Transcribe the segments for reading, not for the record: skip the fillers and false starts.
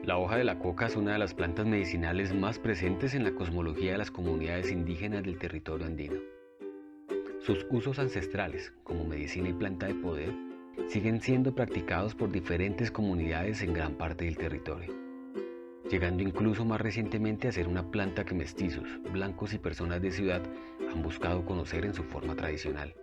La hoja de la coca es una de las plantas medicinales más presentes en la cosmología de las comunidades indígenas del territorio andino. Sus usos ancestrales, como medicina y planta de poder, siguen siendo practicados por diferentes comunidades en gran parte del territorio, llegando incluso más recientemente a ser una planta que mestizos, blancos y personas de ciudad han buscado conocer en su forma tradicional.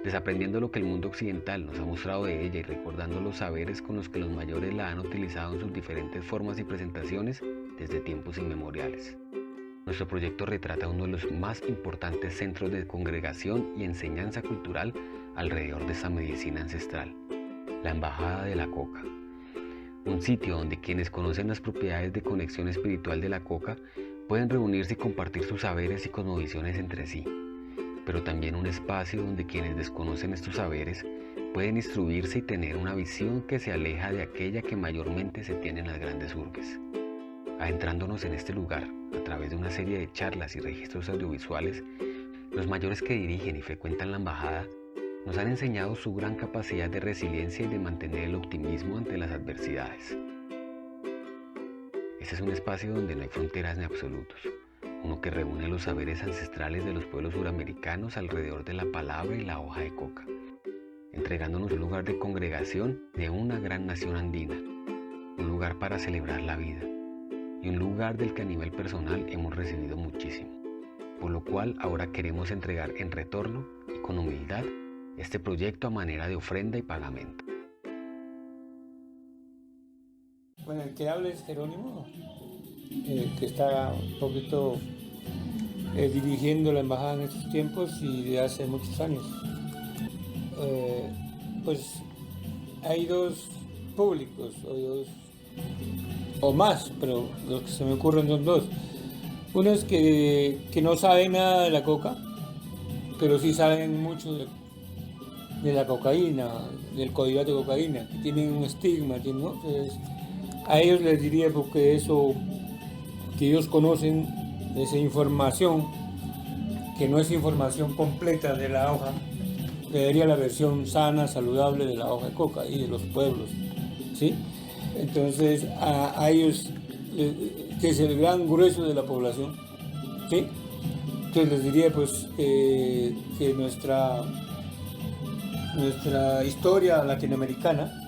Desaprendiendo lo que el mundo occidental nos ha mostrado de ella y recordando los saberes con los que los mayores la han utilizado en sus diferentes formas y presentaciones desde tiempos inmemoriales. Nuestro proyecto retrata uno de los más importantes centros de congregación y enseñanza cultural alrededor de esta medicina ancestral, la Embajada de la Coca, un sitio donde quienes conocen las propiedades de conexión espiritual de la coca pueden reunirse y compartir sus saberes y cosmovisiones entre sí, pero también un espacio donde quienes desconocen estos saberes pueden instruirse y tener una visión que se aleja de aquella que mayormente se tiene en las grandes urbes. Adentrándonos en este lugar, a través de una serie de charlas y registros audiovisuales, los mayores que dirigen y frecuentan la embajada nos han enseñado su gran capacidad de resiliencia y de mantener el optimismo ante las adversidades. Este es un espacio donde no hay fronteras ni absolutos, uno que reúne los saberes ancestrales de los pueblos suramericanos alrededor de la palabra y la hoja de coca, entregándonos un lugar de congregación de una gran nación andina, un lugar para celebrar la vida y un lugar del que a nivel personal hemos recibido muchísimo, por lo cual ahora queremos entregar en retorno y con humildad este proyecto a manera de ofrenda y pagamento. Bueno, el que habla es Jerónimo, que está un poquito dirigiendo la embajada en estos tiempos y de hace muchos años. Pues hay dos públicos, o más, pero los que se me ocurren son dos. Uno es que no saben nada de la coca, pero sí saben mucho de la cocaína, del codirato de cocaína, que tienen un estigma, ¿no? Entonces, a ellos les diría porque eso que ellos conocen, esa información, que no es información completa de la hoja, le daría la versión sana, saludable de la hoja de coca y de los pueblos, ¿sí? Entonces, a ellos, que es el gran grueso de la población, ¿sí? Entonces les diría pues que nuestra historia latinoamericana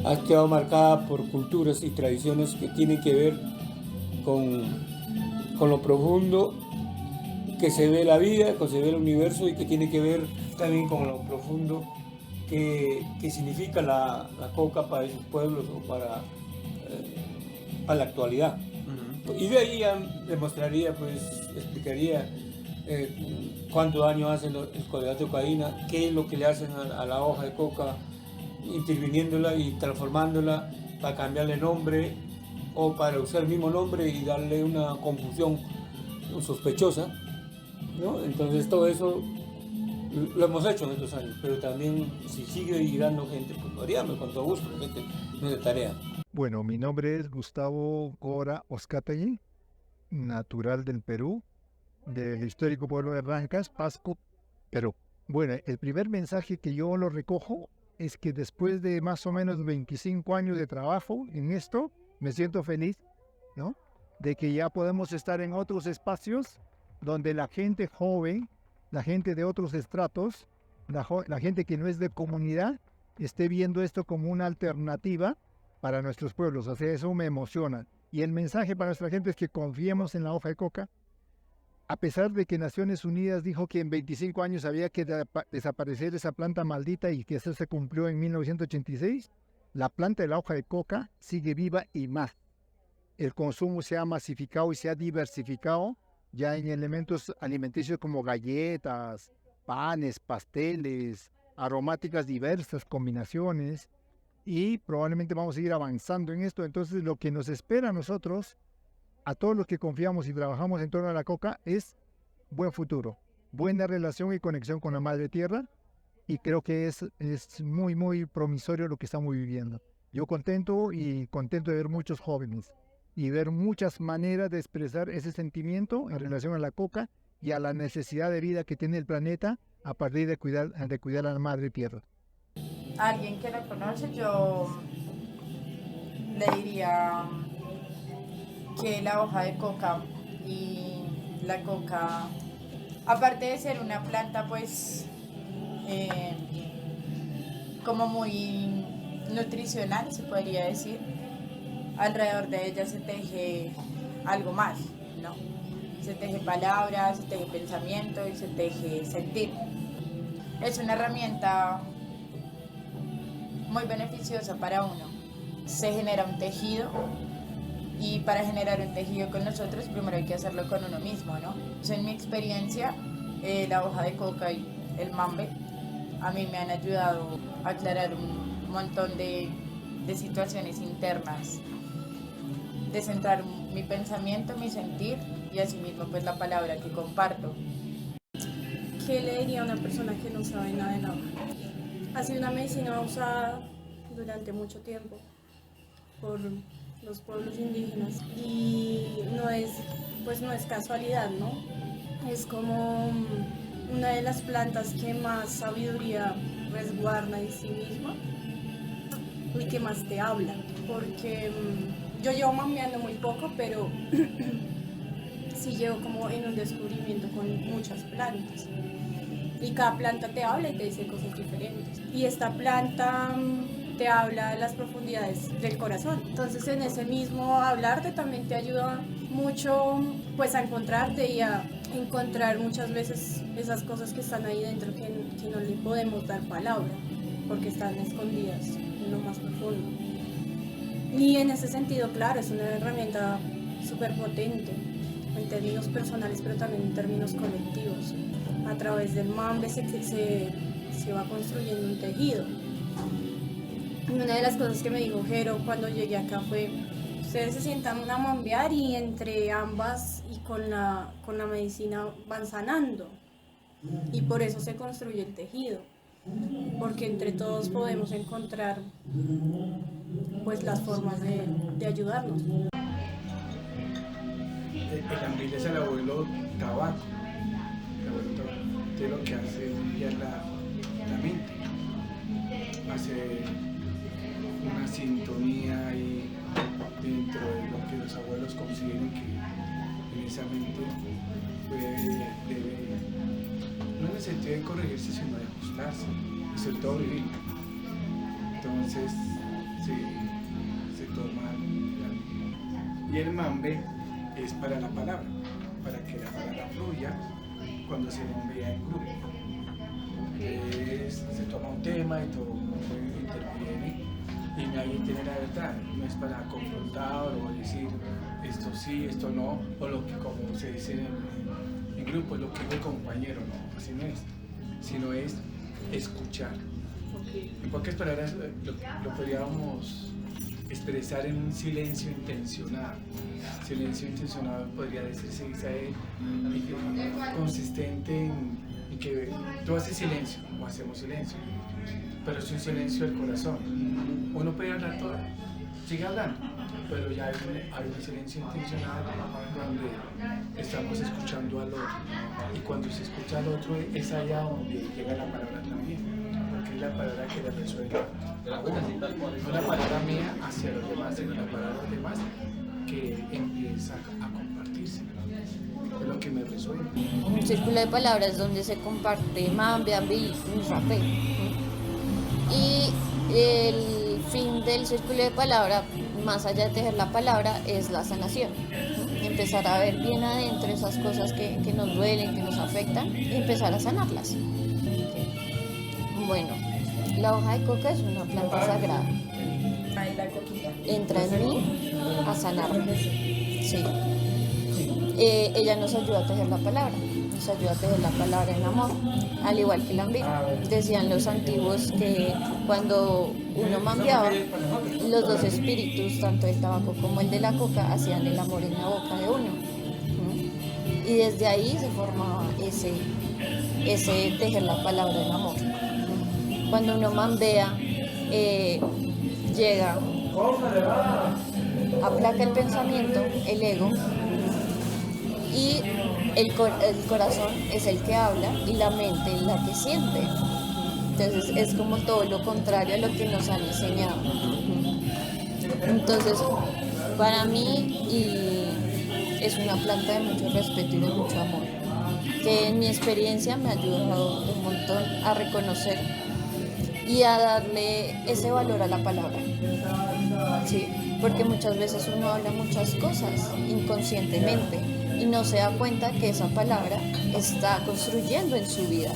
ha quedado marcada por culturas y tradiciones que tienen que ver con lo profundo que se ve la vida, que se ve el universo y que tiene que ver también con lo profundo que significa la coca para esos pueblos o para la actualidad. Uh-huh. Y de ahí ya demostraría, pues explicaría cuánto daño hace el codirato de cocaína, qué es lo que le hacen a la hoja de coca, interviniéndola y transformándola para cambiarle nombre o para usar el mismo nombre y darle una confusión sospechosa, ¿no? Entonces todo eso lo hemos hecho en estos años, pero también si sigue llegando gente, pues lo haríamos con todo gusto, gente, no es de tarea. Bueno, mi nombre es Gustavo Cora Oscatay, natural del Perú, del histórico pueblo de Rancas, Pasco, Perú. Bueno, el primer mensaje que yo lo recojo es que después de más o menos 25 años de trabajo en esto, me siento feliz, ¿no? De que ya podemos estar en otros espacios donde la gente joven, la gente de otros estratos, la gente que no es de comunidad, esté viendo esto como una alternativa para nuestros pueblos. O sea, eso me emociona. Y el mensaje para nuestra gente es que confiemos en la hoja de coca. A pesar de que Naciones Unidas dijo que en 25 años había que desaparecer esa planta maldita y que eso se cumplió en 1986, la planta de la hoja de coca sigue viva y más. El consumo se ha masificado y se ha diversificado ya en elementos alimenticios como galletas, panes, pasteles, aromáticas diversas, combinaciones, y probablemente vamos a ir avanzando en esto. Entonces lo que nos espera a nosotros, a todos los que confiamos y trabajamos en torno a la coca, es buen futuro, buena relación y conexión con la madre tierra, y creo que es muy, muy promisorio lo que estamos viviendo. Yo contento de ver muchos jóvenes y ver muchas maneras de expresar ese sentimiento en relación a la coca y a la necesidad de vida que tiene el planeta a partir de cuidar a la madre tierra. Alguien que no conoce, yo le diría que la hoja de coca y la coca, aparte de ser una planta pues como muy nutricional, se podría decir, alrededor de ella se teje algo más, ¿no? Se teje palabras, se teje pensamiento y se teje sentir. Es una herramienta muy beneficiosa para uno. Se genera un tejido y para generar un tejido con nosotros primero hay que hacerlo con uno mismo, ¿no? Entonces, en mi experiencia, la hoja de coca y el mambe a mí me han ayudado a aclarar un montón de situaciones internas, de centrar mi pensamiento, mi sentir y asimismo pues la palabra que comparto. ¿Qué le diría a una persona que no sabe nada de la hoja? Ha sido una medicina usada durante mucho tiempo por los pueblos indígenas y no es casualidad, ¿no? Es como una de las plantas que más sabiduría resguarda en sí misma y que más te habla, porque yo llevo mambeando muy poco, pero sí llevo como en un descubrimiento con muchas plantas y cada planta te habla y te dice cosas diferentes y esta planta te habla de las profundidades del corazón, entonces en ese mismo hablarte también te ayuda mucho pues a encontrarte y a encontrar muchas veces esas cosas que están ahí dentro que no le podemos dar palabra porque están escondidas en lo más profundo. Y en ese sentido, claro, es una herramienta súper potente en términos personales, pero también en términos colectivos. A través del mambe se va construyendo un tejido. Una de las cosas que me dijo Jero cuando llegué acá fue: ustedes se sientan a mambear y entre ambas y con la medicina van sanando. Y por eso se construye el tejido, porque entre todos podemos encontrar pues las formas de ayudarnos. El ambil es el abuelo tabaco. Entonces lo que hace es limpiar la mente, hace una sintonía ahí dentro de lo que los abuelos consideran que en esa mente debe, no en el sentido de corregirse, sino de ajustarse, y sobre todo vivir. Entonces se toma y el mambe es para la palabra, para que la palabra fluya cuando se bombea en grupo. Se toma un tema y todo el mundo interviene y nadie tiene la verdad, no es para confrontar o decir esto sí, esto no, o lo que como se dice en grupo, lo que es el compañero, no, así no es, sino es escuchar. En pocas palabras lo podríamos expresar en un silencio intencionado. Silencio intencionado podría decirse consistente en que tú haces silencio o hacemos silencio, pero es un silencio del corazón. Uno puede hablar todo, sigue hablando, pero ya hay un silencio intencionado donde estamos escuchando al otro, y cuando se escucha al otro es allá donde llega la palabra también, porque es la palabra que le resuelve a uno, no la palabra mía hacia los demás, sino la palabra de los demás que empieza a compartirse. Es lo que me resuelve. Un círculo de palabras donde se comparte mambe, ambil y rapé. Y el fin del círculo de palabra, más allá de tejer la palabra, es la sanación. Empezar a ver bien adentro esas cosas que nos duelen, que nos afectan, y empezar a sanarlas. Bueno, la hoja de coca es una planta sagrada. Entra en mí a sanarme. Sí. Ella nos ayuda a tejer la palabra, nos ayuda a tejer la palabra en amor, al igual que el ambil. Decían los antiguos que cuando uno mambeaba, los dos espíritus, tanto el tabaco como el de la coca, hacían el amor en la boca de uno. Y desde ahí se formaba ese tejer la palabra en amor. Cuando uno mambea, llega, aplaca el pensamiento, el ego, y el corazón es el que habla y la mente es la que siente. Entonces es como todo lo contrario a lo que nos han enseñado. Entonces, para mí es una planta de mucho respeto y de mucho amor, que en mi experiencia me ha ayudado un montón a reconocer y a darle ese valor a la palabra. Sí, porque muchas veces uno habla muchas cosas inconscientemente y no se da cuenta que esa palabra está construyendo en su vida,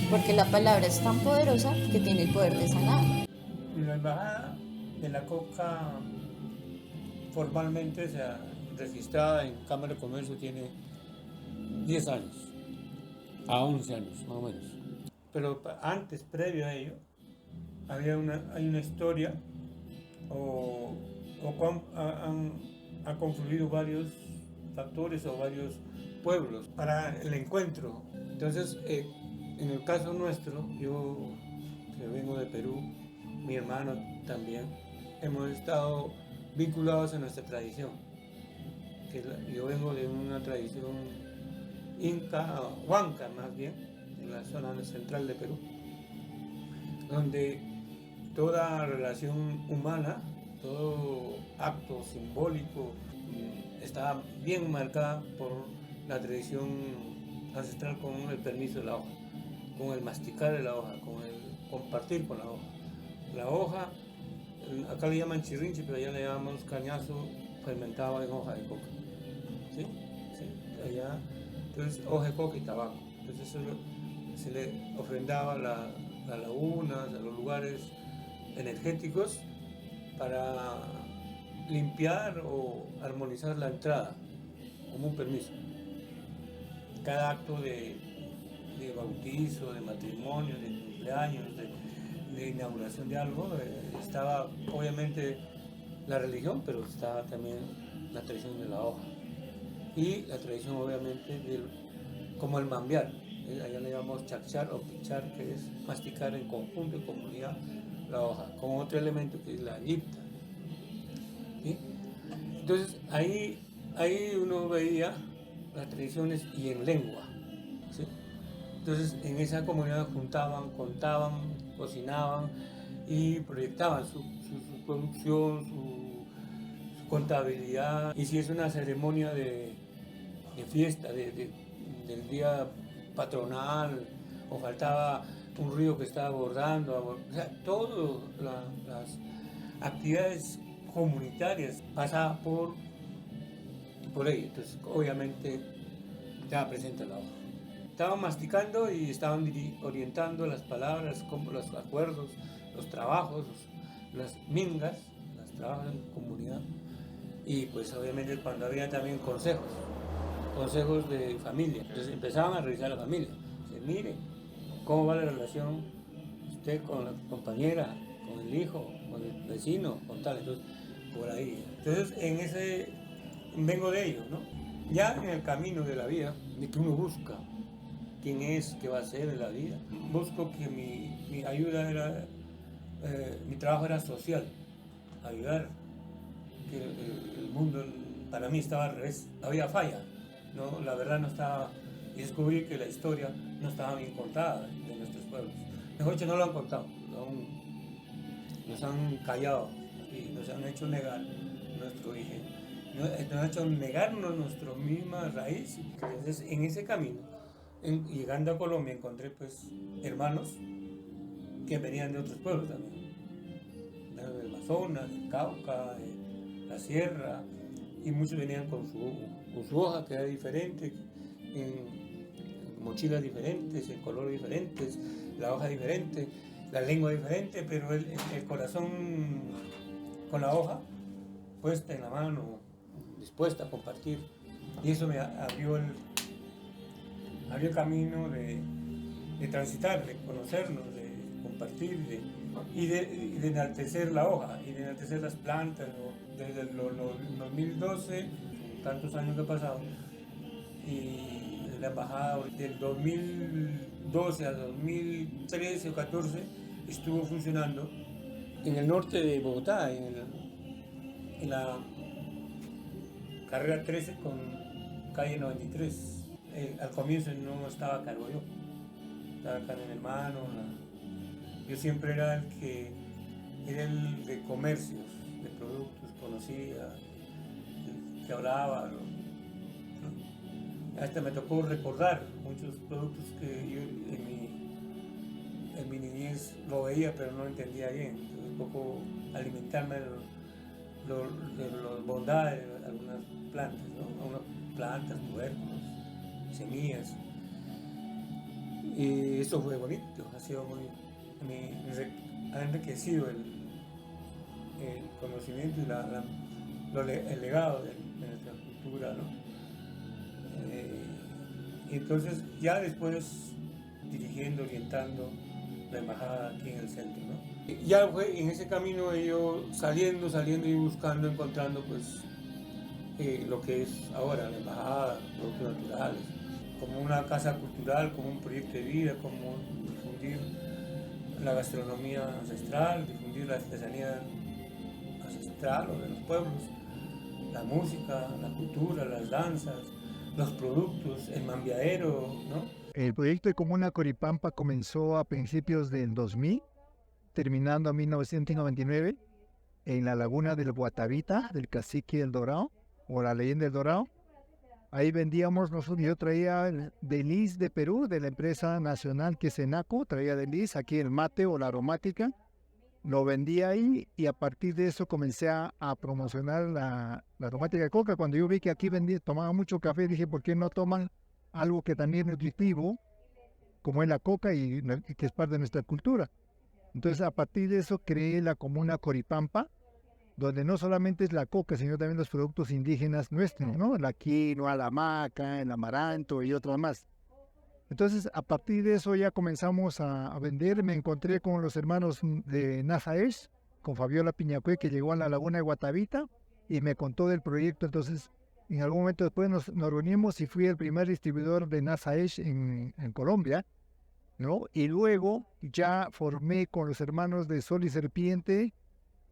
porque la palabra es tan poderosa que tiene el poder de sanar. La embajada de la coca formalmente, o sea, registrada en Cámara de Comercio, tiene 10 años, a 11 años más o menos. Pero antes, previo a ello, hay una historia ha confluido varios factores o varios pueblos para el encuentro. Entonces, en el caso nuestro, yo que vengo de Perú, mi hermano también, hemos estado vinculados a nuestra tradición. Yo vengo de una tradición inca, huanca más bien, en la zona central de Perú, donde toda relación humana, todo acto simbólico está bien marcada por la tradición ancestral con el permiso de la hoja, con el masticar de la hoja, con el compartir con la hoja. La hoja, acá le llaman chirrinche, pero allá le llamamos cañazo fermentado en hoja de coca. ¿Sí? ¿Sí? Allá, entonces, hoja de coca y tabaco. Entonces eso se le ofrendaba a las lagunas, a los lugares energéticos para limpiar o armonizar la entrada, como un permiso. Cada acto de bautizo, de matrimonio, de cumpleaños, de inauguración de algo, estaba obviamente la religión, pero estaba también la tradición de la hoja. Y la tradición obviamente como el mambiar, allá le llamamos chachar o pichar, que es masticar en conjunto, en comunidad, la hoja, con otro elemento que es la yipta. ¿Sí? Entonces ahí uno veía las tradiciones y en lengua. ¿Sí? Entonces en esa comunidad juntaban, contaban, cocinaban y proyectaban su producción, su contabilidad. Y si es una ceremonia de fiesta, del día patronal, o faltaba un río que estaba bordando, o sea, todas las actividades comunitarias pasaban por ahí. Entonces, obviamente, estaba presente la hoja. Estaban masticando y estaban orientando las palabras, como los acuerdos, los trabajos, las mingas, los trabajos en comunidad. Y pues obviamente cuando había también consejos de familia. Entonces empezaban a revisar la familia. Dice, mire, ¿cómo va la relación usted con la compañera, con el hijo, con el vecino, con tal? Entonces, por ahí. Entonces, vengo de ello, ¿no? Ya en el camino de la vida, de que uno busca quién es, qué va a hacer en la vida, busco que mi ayuda era, mi trabajo era social, ayudar, que el mundo para mí estaba al revés, había falla. No, la verdad no estaba, y descubrí que la historia no estaba bien contada de nuestros pueblos. Mejor dicho, no lo han contado, nos han callado y nos han hecho negar nuestro origen, nos han hecho negarnos nuestra misma raíz. Entonces, en ese camino, llegando a Colombia, encontré pues hermanos que venían de otros pueblos también, del Amazonas, del Cauca, de la Sierra, y muchos venían con su hoja, que era diferente, en mochilas diferentes, en colores diferentes, la hoja diferente, la lengua diferente, pero el corazón con la hoja puesta en la mano, dispuesta a compartir. Y eso me abrió el camino de transitar, de conocernos, de compartir y de enaltecer la hoja y de enaltecer las plantas. Desde el 2012, tantos años que he pasado, y la embajada del 2012 a 2013 o 14 estuvo funcionando en el norte de Bogotá, en la carrera 13 con calle 93. Al comienzo no estaba a cargo yo, estaba acá en mi hermano. Yo siempre era el de comercios, de productos, conocía, que hablaba, ¿no? Hasta me tocó recordar muchos productos que yo en mi niñez lo veía pero no entendía bien. Entonces, un poco alimentarme de las bondades de algunas plantas, ¿no? Algunas plantas, tubérculos, semillas. Y eso fue bonito, ha sido ha enriquecido el conocimiento y el legado de nuestra cultura, ¿no? Y entonces ya después dirigiendo, orientando la embajada aquí en el centro, ¿no? Ya fue en ese camino he ido saliendo y buscando, encontrando pues lo que es ahora la embajada, productos naturales, como una casa cultural, como un proyecto de vida, como difundir la gastronomía ancestral, difundir la artesanía ancestral o de los pueblos, la música, la cultura, las danzas, los productos, el mambiadero, ¿no? El proyecto de Comuna Coripampa comenzó a principios del 2000, terminando en 1999, en la laguna del Guatavita, del Cacique del Dorado, o la Leyenda del Dorado. Ahí vendíamos, yo traía de lis de Perú, de la empresa nacional que es Enaco, traía de lis, aquí el mate o la aromática, lo vendía ahí y a partir de eso comencé a promocionar la aromática de coca. Cuando yo vi que aquí tomaba mucho café, dije, ¿por qué no toman algo que también es nutritivo, como es la coca y que es parte de nuestra cultura? Entonces a partir de eso creé la Comuna Coripampa, donde no solamente es la coca, sino también los productos indígenas nuestros, ¿no? La quinoa, la maca, el amaranto y otras más. Entonces, a partir de eso ya comenzamos a vender. Me encontré con los hermanos de Nazaesh, con Fabiola Piñacue, que llegó a la laguna de Guatavita y me contó del proyecto. Entonces, en algún momento después nos reunimos y fui el primer distribuidor de Nazaesh en Colombia, ¿no? Y luego ya formé con los hermanos de Sol y Serpiente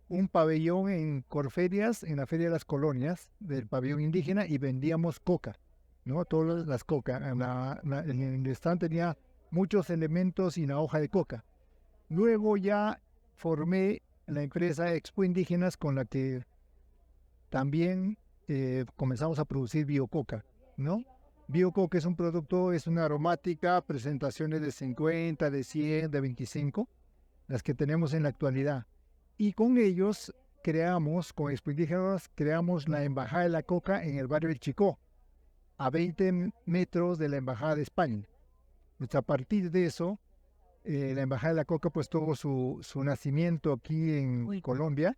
un pabellón en Corferias, en la Feria de las Colonias, del pabellón indígena, y vendíamos coca, ¿no? Todas las coca. El stand tenía muchos elementos y la hoja de coca. Luego ya formé la empresa Expo Indígenas, con la que también comenzamos a producir biococa, ¿no? Biococa es un producto, es una aromática, presentaciones de 50, de 100, de 25, las que tenemos en la actualidad. Y con ellos con Expo Indígenas, creamos la Embajada de la Coca en el barrio del Chicó, a 20 metros de la Embajada de España. Pues a partir de eso, la Embajada de la Coca pues tuvo su nacimiento aquí en Colombia,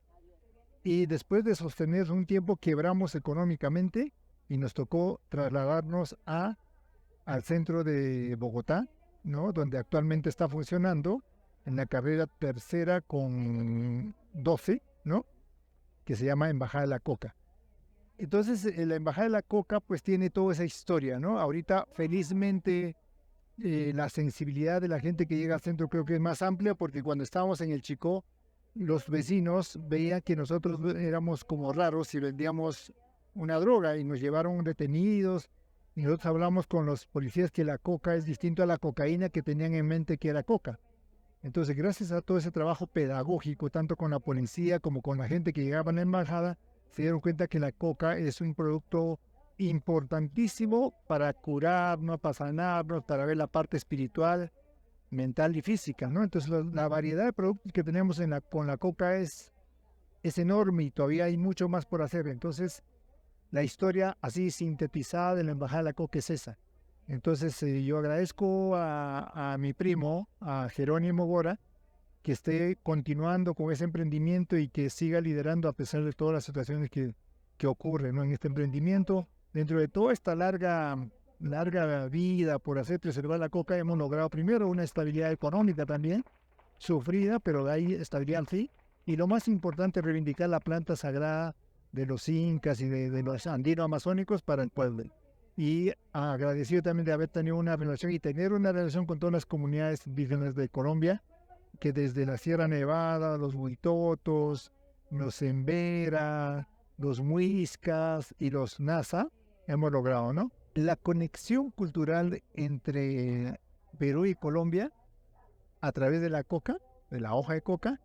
y después de sostener un tiempo quebramos económicamente y nos tocó trasladarnos al centro de Bogotá, ¿no? Donde actualmente está funcionando en la carrera tercera con 12, ¿no? Que se llama Embajada de la Coca. Entonces, la Embajada de la Coca pues tiene toda esa historia, ¿no? Ahorita, felizmente, la sensibilidad de la gente que llega al centro creo que es más amplia, porque cuando estábamos en el Chicó, los vecinos veían que nosotros éramos como raros y vendíamos una droga y nos llevaron detenidos. Y nosotros hablamos con los policías que la coca es distinto a la cocaína que tenían en mente que era coca. Entonces, gracias a todo ese trabajo pedagógico, tanto con la policía como con la gente que llegaba a la embajada, se dieron cuenta que la coca es un producto importantísimo para curarnos, para sanarnos, para ver la parte espiritual, mental y física, ¿no? Entonces, la variedad de productos que tenemos con la coca es enorme y todavía hay mucho más por hacer. Entonces, la historia así sintetizada de la Embajada de la Coca es esa. Entonces yo agradezco a mi primo, a Jerónimo Gora, que esté continuando con ese emprendimiento y que siga liderando a pesar de todas las situaciones que ocurren, ¿no? En este emprendimiento. Dentro de toda esta larga vida por hacer preservar la coca, hemos logrado primero una estabilidad económica también, sufrida, pero de ahí estabilidad sí. Y lo más importante, reivindicar la planta sagrada de los incas y de los andinos amazónicos para el pueblo. Y agradecido también de haber tenido una relación y tener una relación con todas las comunidades indígenas de Colombia, que desde la Sierra Nevada, los Huitotos, los Embera, los Muiscas y los Nasa, hemos logrado, ¿no? La conexión cultural entre Perú y Colombia a través de la coca, de la hoja de coca,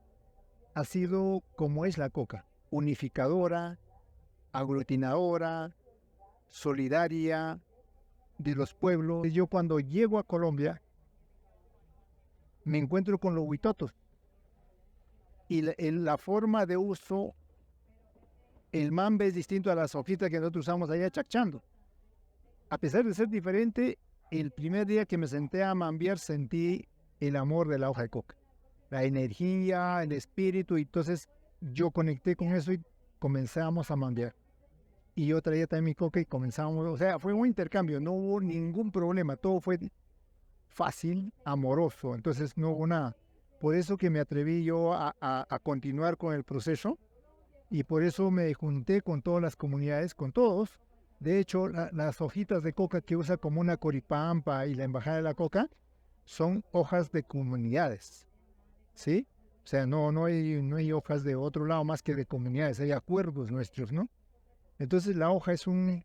ha sido como es la coca. unificadora, aglutinadora, solidaria de los pueblos. Yo cuando llego a Colombia me encuentro con los huitotos y la forma de uso, el mambe es distinto a las hojitas que nosotros usamos allá chacchando. A pesar de ser diferente, el primer día que me senté a mambear sentí el amor de la hoja de coca, la energía, el espíritu, y entonces yo conecté con eso y comenzamos a mambear. Y yo traía también mi coca y comenzamos, o sea, fue un intercambio, no hubo ningún problema, todo fue fácil, amoroso, entonces no hubo nada. Por eso que me atreví yo a continuar con el proceso y por eso me junté con todas las comunidades, con todos. De hecho, las hojitas de coca que usa como una Coripampa y la Embajada de la Coca son hojas de comunidades, ¿sí? O sea, no hay hojas de otro lado más que de comunidades, hay acuerdos nuestros, ¿no? Entonces la hoja es un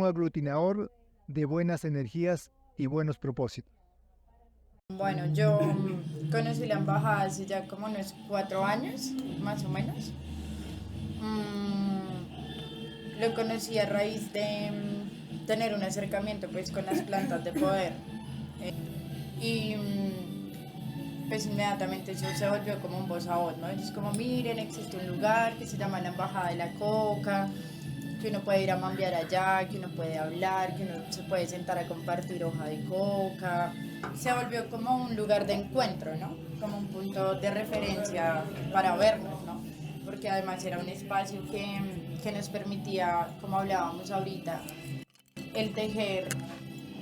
aglutinador de buenas energías y buenos propósitos. Bueno, yo conocí la embajada hace ya como unos 4 años, más o menos. Lo conocí a raíz de tener un acercamiento pues con las plantas de poder. Y pues inmediatamente eso se volvió como un voz a voz, ¿no? Es como, miren, existe un lugar que se llama la Embajada de la Coca, que uno puede ir a mambear allá, que uno puede hablar, que uno se puede sentar a compartir hoja de coca. Se volvió como un lugar de encuentro, ¿no? Como un punto de referencia para vernos, ¿no? Porque además era un espacio que nos permitía, como hablábamos ahorita, el tejer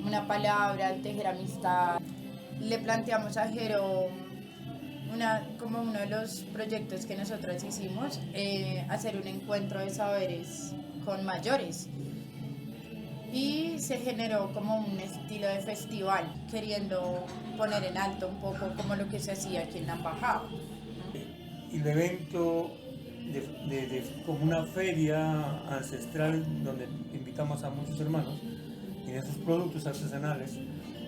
una palabra, el tejer amistad. Le planteamos a Jero como uno de los proyectos que nosotros hicimos, hacer un encuentro de saberes con mayores. Y se generó como un estilo de festival, queriendo poner en alto un poco como lo que se hacía aquí en la embajada. El evento como una feria ancestral donde invitamos a muchos hermanos y esos productos artesanales,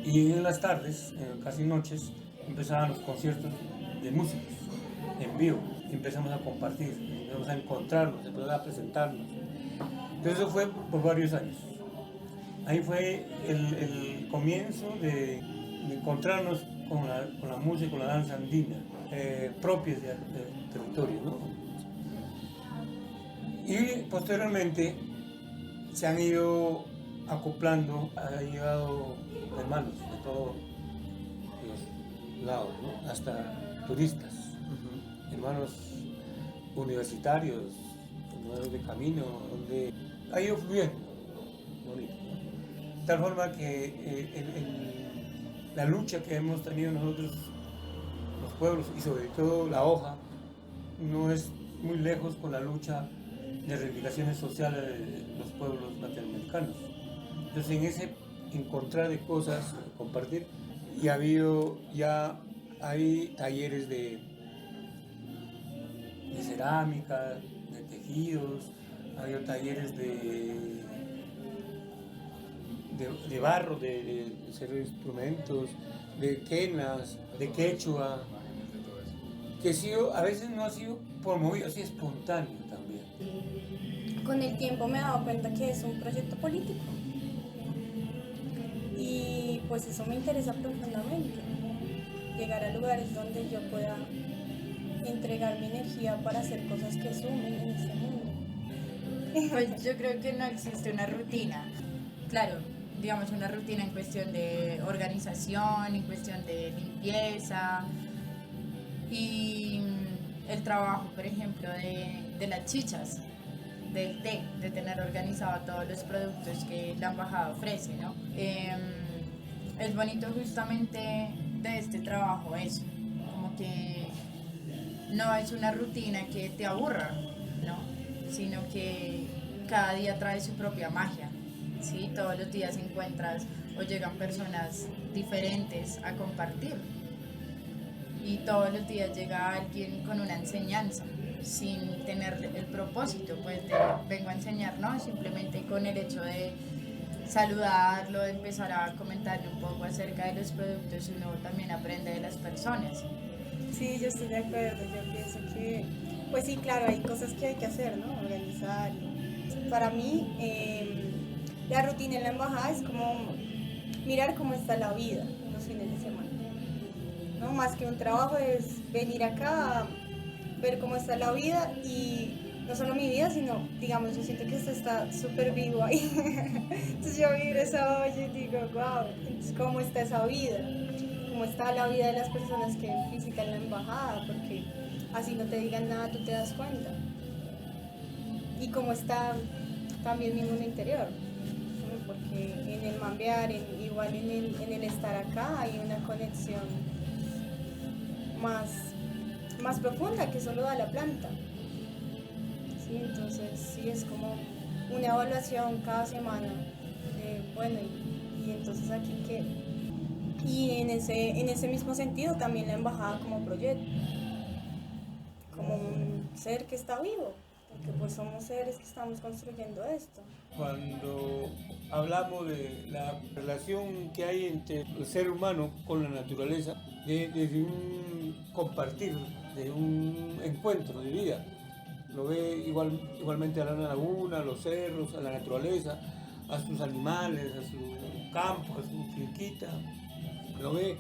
y en las tardes, casi noches, empezaban los conciertos de músicos en vivo, y empezamos a compartir, empezamos a encontrarnos, empezamos a presentarnos. Entonces eso fue por varios años. Ahí fue el comienzo de encontrarnos con la música y con la danza andina, propias del territorio, ¿no? Y posteriormente se han ido acoplando, han llegado hermanos de todos los lados, ¿no? Hasta turistas, hermanos universitarios, hermanos de camino, donde ha ido fluyendo, bonito, ¿no? De tal forma que la lucha que hemos tenido nosotros, los pueblos, y sobre todo la hoja, no es muy lejos con la lucha de reivindicaciones sociales de los pueblos latinoamericanos. Entonces, en ese encontrar de cosas, compartir, y hay talleres de cerámica, de tejidos, hay talleres de barro, de hacer instrumentos, de quenas, de quechua, que a veces no ha sido promovido, así espontáneo también. Con el tiempo me he dado cuenta que es un proyecto político y pues eso me interesa profundamente, llegar a lugares donde yo pueda entregar mi energía para hacer cosas que sumen en este mundo. Pues yo creo que no existe una rutina, claro, digamos una rutina en cuestión de organización, en cuestión de limpieza y el trabajo, por ejemplo, de las chichas, del té, de tener organizado todos los productos que la embajada ofrece, ¿no? Es bonito justamente de este trabajo eso, como que no es una rutina que te aburra, ¿no? Sino que cada día trae su propia magia, ¿sí? Todos los días encuentras o llegan personas diferentes a compartir y todos los días llega alguien con una enseñanza sin tener el propósito pues de vengo a enseñar, no, simplemente con el hecho de saludarlo, de empezar a comentarle un poco acerca de los productos, uno también aprende de las personas. Sí, yo estoy de acuerdo, yo pienso que Pues sí, claro, hay cosas que hay que hacer, ¿no? Organizar. Para mí, la rutina en la embajada es como mirar cómo está la vida los fines de semana, ¿no? Más que un trabajo es venir acá, ver cómo está la vida y no solo mi vida, sino, digamos, yo siento que esto está súper vivo ahí. Entonces yo miro esa olla y digo, wow, entonces, ¿cómo está esa vida? ¿Cómo está la vida de las personas que visitan la embajada? Porque así no te digan nada, tú te das cuenta. Y cómo está también mi mundo interior, ¿no? Porque en el mambear, igual en el estar acá, hay una conexión más profunda que solo da la planta. ¿Sí? Entonces, sí, es como una evaluación cada semana de, bueno, y entonces aquí qué. Y en ese mismo sentido también la embajada como proyecto, como un ser que está vivo, porque pues somos seres que estamos construyendo esto. Cuando hablamos de la relación que hay entre el ser humano con la naturaleza, desde un compartir, de un encuentro de vida, lo ve igualmente a la laguna, a los cerros, a la naturaleza, a sus animales, a su campo, a su finquita, lo ve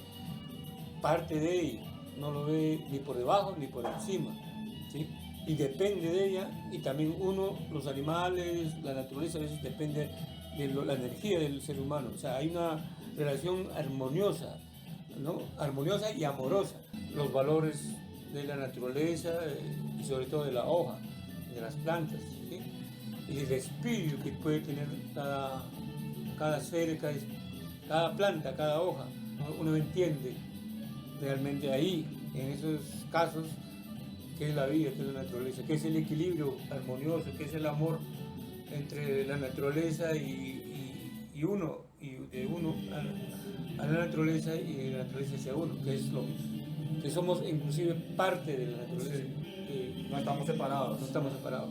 parte de ella, no lo ve ni por debajo ni por encima, ¿sí? Y depende de ella, y también uno, los animales, la naturaleza a veces depende de la energía del ser humano, o sea, hay una relación armoniosa, ¿no? Armoniosa y amorosa, los valores de la naturaleza y sobre todo de la hoja, de las plantas, ¿sí? Y el espíritu que puede tener cada ser, cada planta, cada hoja, ¿no? Uno entiende realmente ahí, en esos casos, qué es la vida, qué es la naturaleza, qué es el equilibrio armonioso, qué es el amor entre la naturaleza y uno, y de uno a la naturaleza y de la naturaleza hacia uno, que es lo que somos inclusive parte de la naturaleza, Sí. No estamos separados. no estamos separados.